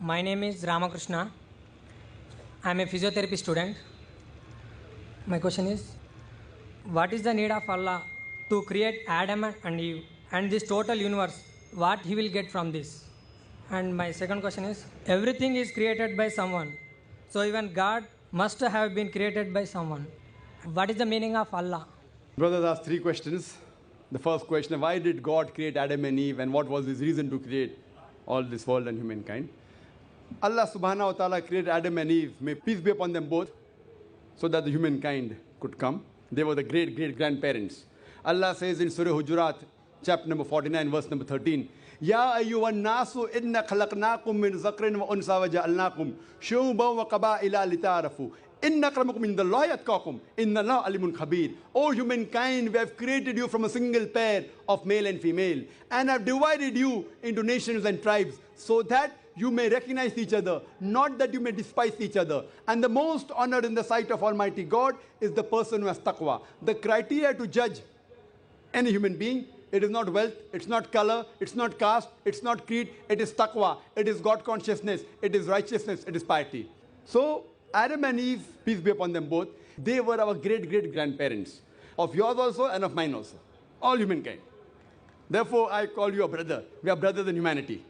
My name is Ramakrishna. I am a physiotherapy student. My question is, what is the need of Allah to create Adam and Eve and this total universe? What he will get from this? And my second question is, everything is created by someone. So even God must have been created by someone. What is the meaning of Allah? Brothers asked three questions. The first question, why did God create Adam and Eve and what was his reason to create all this world and humankind? Allah subhanahu wa ta'ala created Adam and Eve, may peace be upon them both, so that the humankind could come. They were the great-great-grandparents. Allah says in Surah Hujurat, chapter number 49, verse number 13, Ya ayyuhan nasu inna khalaqnakum min zakrin wa unsa wa ja'alnakum shu'uban wa qaba'ila lita'arafu. Inna akramakum indallahi atqakum. Inna Allah alimun khabir. O humankind, we have created you from a single pair of male and female and have divided you into nations and tribes so that you may recognize each other, not that you may despise each other. And the most honored in the sight of Almighty God is the person who has taqwa. The criteria to judge any human being, it is not wealth, it's not color, it's not caste, it's not creed, it is taqwa, it is God consciousness, it is righteousness, it is piety. So Adam and Eve, peace be upon them both, they were our great-great-grandparents, of yours also and of mine also, all humankind. Therefore, I call you a brother. We are brothers in humanity.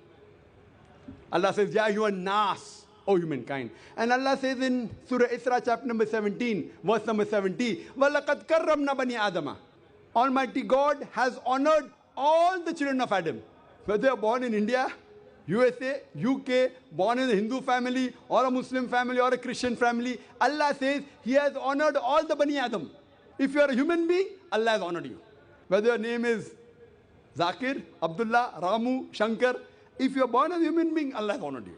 Allah says, Ya ayyuhan nas, O humankind. And Allah says in Surah Isra, chapter number 17, verse number 70, وَلَقَدْ كَرَّمْنَا بَنِي آدَمَ. Almighty God has honored all the children of Adam. Whether they are born in India, USA, UK, born in a Hindu family, or a Muslim family, or a Christian family, Allah says He has honored all the Bani Adam. If you are a human being, Allah has honored you. Whether your name is Zakir, Abdullah, Ramu, Shankar, if you are born as a human being, Allah has honored you.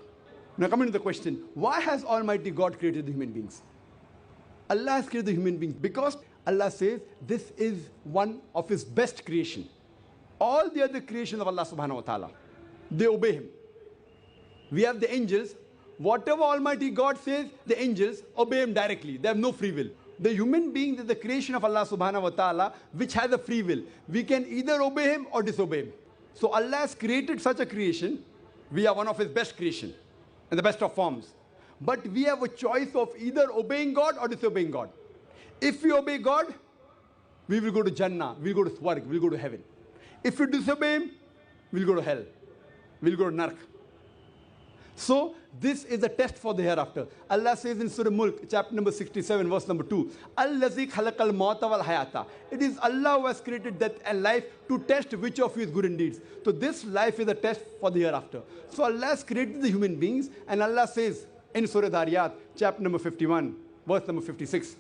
Now coming to the question, why has Almighty God created the human beings? Allah has created the human beings because Allah says this is one of His best creation. All the other creations of Allah subhanahu wa ta'ala, they obey Him. We have the angels. Whatever Almighty God says, the angels obey Him directly. They have no free will. The human being is the creation of Allah subhanahu wa ta'ala, which has a free will. We can either obey Him or disobey Him. So Allah has created such a creation. We are one of His best creation and the best of forms. But we have a choice of either obeying God or disobeying God. If we obey God, we will go to Jannah, we will go to Swarg, we will go to heaven. If we disobey Him, we will go to hell. We will go to Nark. So this is a test for the hereafter. Allah says in Surah Mulk, chapter number 67, verse number 2, Allazi khalaqal mauta wal hayata. It is Allah who has created death and life to test which of you is good in deeds. So this life is a test for the hereafter. So Allah has created the human beings, and Allah says in Surah Dhariyat, chapter number 51, verse number 56,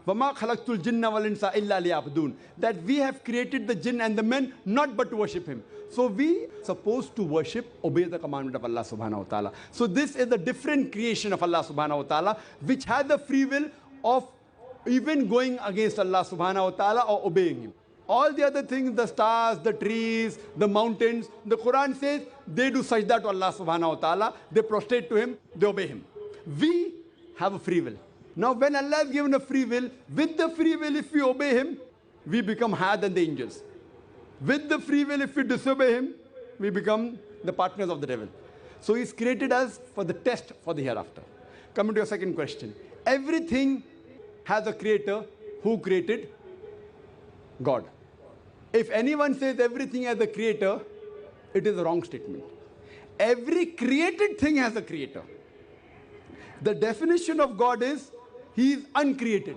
وَمَا خَلَقْتُ الْجِنَّ وَالْإِنسَ إِلَّا لِيَعْبُدُونَ. That we have created the jinn and the men not but to worship Him. So we supposed to worship, obey the commandment of Allah subhanahu wa ta'ala. So this is a different creation of Allah subhanahu wa ta'ala, which has the free will of even going against Allah subhanahu wa ta'ala or obeying Him. All the other things, the stars, the trees, the mountains, the Quran says they do sajda to Allah subhanahu wa ta'ala, they prostrate to Him, they obey Him. We have a free will. Now when Allah has given a free will, with the free will if we obey Him, we become higher than the angels. With the free will if we disobey Him, we become the partners of the devil. So He's created us for the test for the hereafter. Coming to your second question. Everything has a creator. Who created? God. If anyone says everything has a creator, it is a wrong statement. Every created thing has a creator. The definition of God is He is uncreated.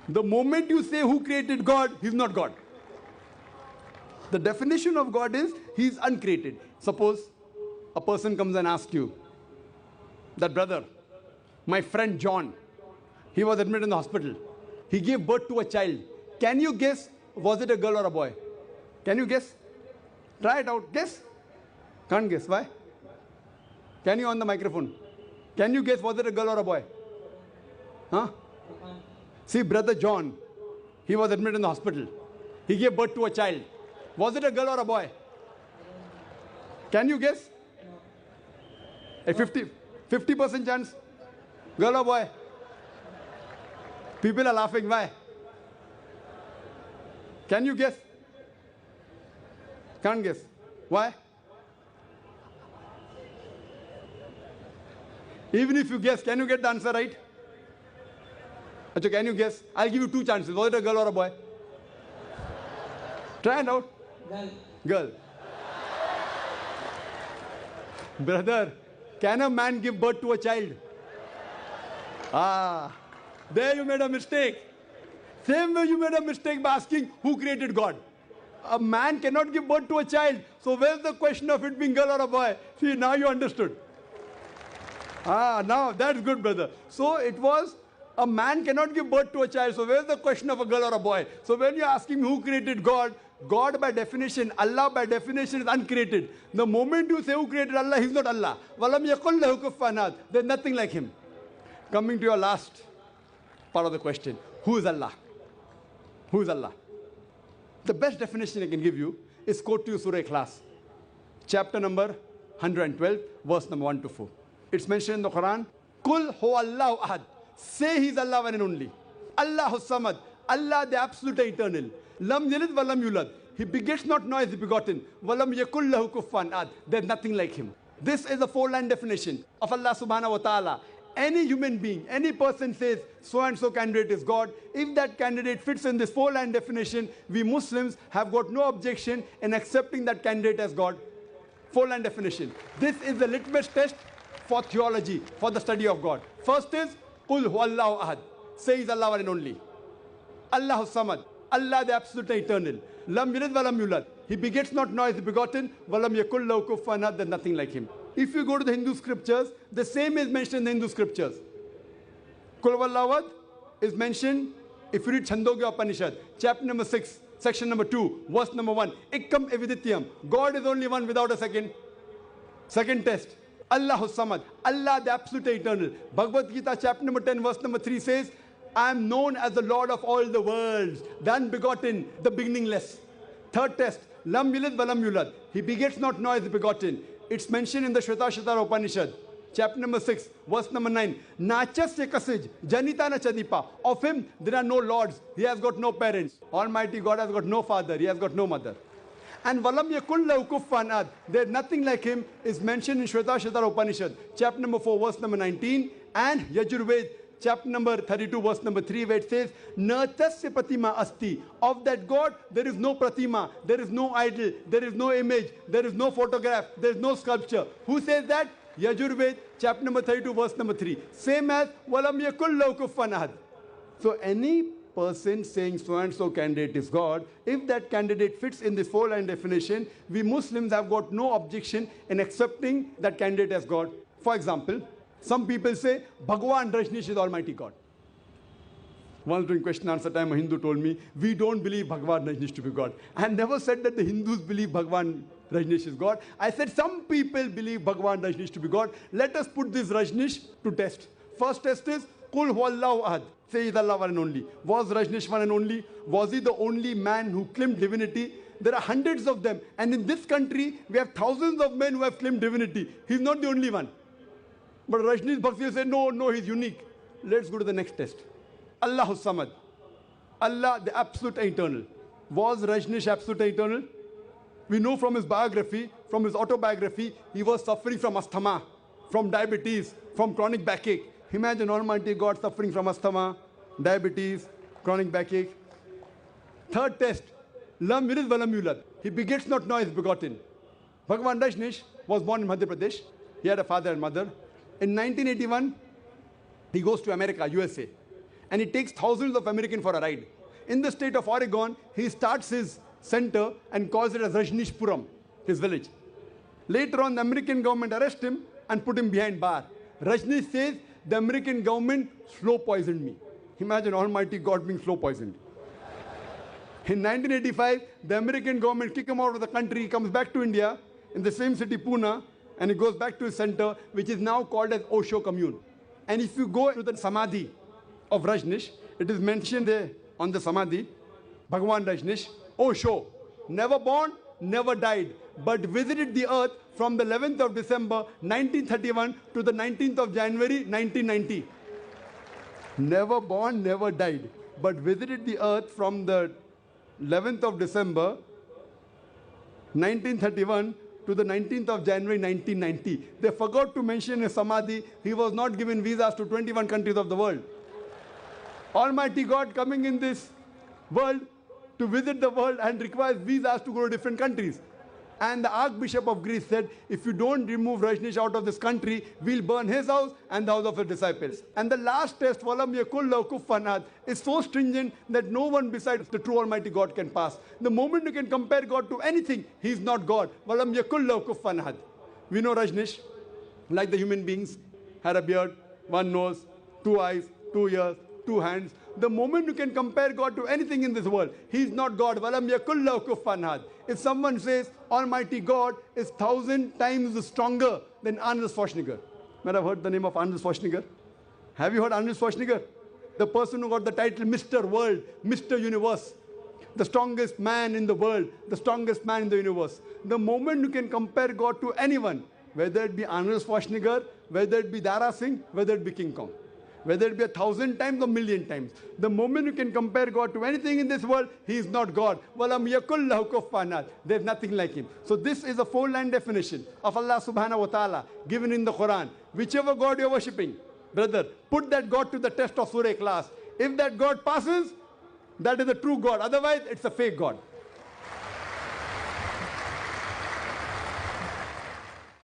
The moment you say who created God, He's not God. The definition of God is He is uncreated. Suppose a person comes and asks you, that brother, my friend John, he was admitted in the hospital. He gave birth to a child. Can you guess, was it a girl or a boy? Can you guess? Try it out. Guess? Can't guess. Why? Can you on the microphone? Can you guess, was it a girl or a boy? Huh? See, brother John, he was admitted in the hospital. He gave birth to a child. Was it a girl or a boy? Can you guess? A 50% chance? Girl or boy? People are laughing. Why? Can you guess? Can't guess. Why? Even if you guess, can you get the answer right? Acha, can you guess? I'll give you two chances. Was it a girl or a boy? Try it out. Girl. Girl. Brother, can a man give birth to a child? There you made a mistake. Same way you made a mistake by asking who created God. A man cannot give birth to a child. So where's the question of it being girl or a boy? See, now you understood. Now that's good, brother. So it was a man cannot give birth to a child. So where's the question of a girl or a boy? So when you're asking who created God, God by definition, Allah by definition is uncreated. The moment you say who created Allah, He's not Allah. وَلَمْ يَقُلْ لَهُ كُفُوًا أَحَدٌ. There's nothing like Him. Coming to your last part of the question. Who is Allah? Who is Allah? The best definition I can give you is quote to you Surah Ikhlas. Chapter number 112, verse number 1 to 4. It's mentioned in the Quran. Kul huwallahu ahad. Say He's Allah one and only. Allahu samad. Allah the absolute eternal. Lam yalid wa lam yulad. He begets not nor is he begotten. Walam yakul lahu kufuwan ahad. There's nothing like Him. This is a four-line definition of Allah subhanahu wa ta'ala. Any human being, any person says so and so candidate is God. If that candidate fits in this four-line definition, we Muslims have got no objection in accepting that candidate as God. Four-line definition. This is the litmus test for theology, for the study of God. First is Qul huwallahu ahad. Say He's Allah one and only. Allahu samad. Allah the absolute eternal. Lam yalid wa lam yulad. He begets not nor is he begotten. Walam yakul lahu kufuwan ahad. There's nothing like Him. If you go to the Hindu scriptures, the same is mentioned in the Hindu scriptures. Kul huwallahu ahad is mentioned if you read Chandogya Upanishad, chapter number 6, section number 2, verse number 1. Ekkam evidityam. God is only one without a second. Second test. Allahu samad. Allah the absolute eternal. Bhagavad Gita chapter number 10, verse number 3 says, I am known as the Lord of all the worlds, the unbegotten, the beginningless. Third test. Lam yalid wa lam yulad. He begets not nor is he begotten. It's mentioned in the Shvetasvatara Upanishad, chapter number 6, verse number 9. Nachasya kasij, janita na chadipa. Of Him there are no lords. He has got no parents. Almighty God has got no father. He has got no mother. And walam yakul lahu kufuwan ahad. There's nothing like Him is mentioned in Shvetasvatara Upanishad, chapter number 4, verse number 19. And Yajurved, chapter number 32, verse number 3, where it says, Natasya pratima asti. Of that God, there is no pratima, there is no idol, there is no image, there is no photograph, there is no sculpture. Who says that? Yajurved, chapter number 32, verse number 3. Same as, Walam yakul lahu kufuwan ahad. So any person saying so and so candidate is God, if that candidate fits in this four-line definition, we Muslims have got no objection in accepting that candidate as God. For example, some people say, Bhagwan Rajneesh is Almighty God. Once during question answer time, a Hindu told me, we don't believe Bhagwan Rajneesh to be God. I had never said that the Hindus believe Bhagwan Rajneesh is God. I said some people believe Bhagwan Rajneesh to be God. Let us put this Rajneesh to test. First test is, Kul huwallahu ahad. Say He's Allah one and only. Was Rajneesh one and only? Was he the only man who claimed divinity? There are hundreds of them. And in this country, we have thousands of men who have claimed divinity. He's not the only one. But Rajneesh Bhaksi said, no, he's unique. Let's go to the next test. Allahu Samad. Allah, the absolute eternal. Was Rajneesh absolute eternal? We know from his biography, from his autobiography, he was suffering from asthma, from diabetes, from chronic backache. Imagine Almighty God suffering from asthma, diabetes, chronic backache. Third test. Lam yalid wa lam yulad. He begets not nor is begotten. Bhagwan Rajneesh was born in Madhya Pradesh. He had a father and mother. In 1981, he goes to America, USA, and he takes thousands of Americans for a ride. In the state of Oregon, he starts his center and calls it as Rajneeshpuram, his village. Later on, the American government arrests him and put him behind bar. Rajneesh says, the American government slow poisoned me. Imagine Almighty God being slow poisoned. In 1985, the American government kick him out of the country. He comes back to India in the same city, Pune, and he goes back to his center, which is now called as Osho Commune. And if you go to the Samadhi of Rajneesh, it is mentioned there on the Samadhi, Bhagwan Rajneesh, Osho, never born, never died, but visited the earth from the 11th of December 1931 to the 19th of January 1990. Never born, never died, but visited the earth from the 11th of December 1931 to the 19th of January 1990. They forgot to mention in Samadhi, he was not given visas to 21 countries of the world. Almighty God coming in this world to visit the world and requires visas to go to different countries. And the Archbishop of Greece said, if you don't remove Rajneesh out of this country, we'll burn his house and the house of his disciples. And the last test, Walam yakul lahu kufuwan ahad, is so stringent that no one besides the true Almighty God can pass. The moment you can compare God to anything, he is not God. Walam yakul lahu kufuwan ahad. We know Rajneesh, like the human beings, had a beard, one nose, two eyes, 2 ears, 2 hands. The moment you can compare God to anything in this world, he is not God. Walam yakul lahu kufuwan ahad. If someone says Almighty God is 1,000 times stronger than Arnold Schwarzenegger. Might have heard the name of Arnold Schwarzenegger? Have you heard Arnold Schwarzenegger? The person who got the title Mr. World, Mr. Universe. The strongest man in the world, the strongest man in the universe. The moment you can compare God to anyone, whether it be Arnold Schwarzenegger, whether it be Dara Singh, whether it be King Kong, whether it be 1,000 times or 1,000,000 times. The moment you can compare God to anything in this world, he is not God. Walam yakul lahu kufuwan ahad. There's nothing like him. So this is a 4-line definition of Allah subhanahu wa ta'ala given in the Quran. Whichever God you're worshipping, brother, put that God to the test of Surah Ikhlas. If that God passes, that is the true God. Otherwise, it's a fake God.